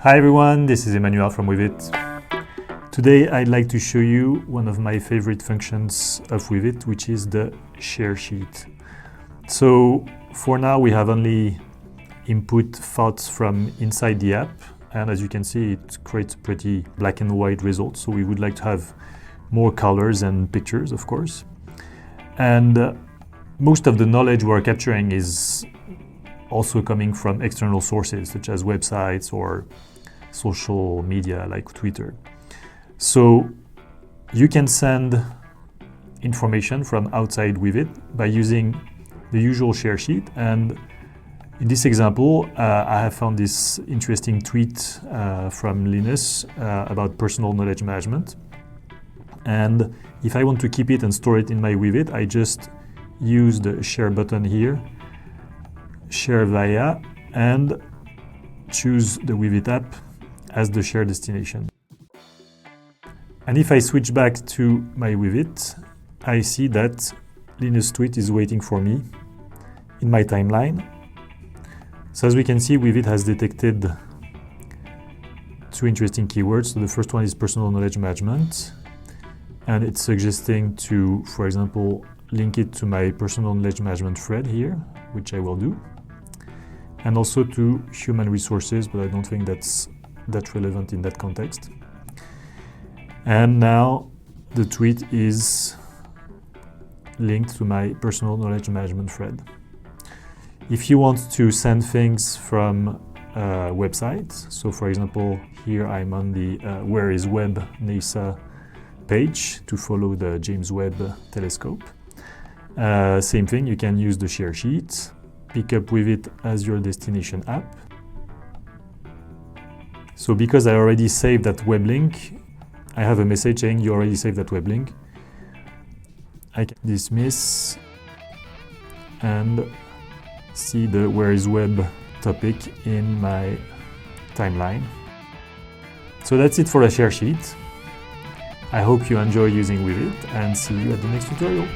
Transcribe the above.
Hi everyone, this is Emmanuel from Weavit. Today I'd like to show you one of my favorite functions of Weavit, which is the share sheet. So for now we have only input thoughts from inside the app, and as you can see it creates a pretty black and white result, so we would like to have more colors and pictures, of course. And most of the knowledge we're capturing is also coming from external sources such as websites or social media like Twitter. So you can send information from outside Weavit by using the usual share sheet. And in this example, I have found this interesting tweet from Linus about personal knowledge management. And if I want to keep it and store it in my Weavit, I just use the share button here, share via, and choose the Weavit app as the share destination. And if I switch back to my Weavit, I see that Linus' tweet is waiting for me in my timeline. So as we can see, Weavit has detected two interesting keywords. So the first one is personal knowledge management, and it's suggesting to, for example, link it to my personal knowledge management thread here, which I will do, and also to human resources, but I don't think that's that relevant in that context. And now the tweet is linked to my personal knowledge management thread. If you want to send things from websites, so for example, here I'm on the Where is Webb NASA page to follow the James Webb telescope. Same thing, you can use the share sheet, pick up Weavit as your destination app. So because I already saved that web link, I have a message saying you already saved that web link. I can dismiss and see the Where is Web topic in my timeline. So that's it for the share sheet. I hope you enjoy using Weavit and see you at the next tutorial.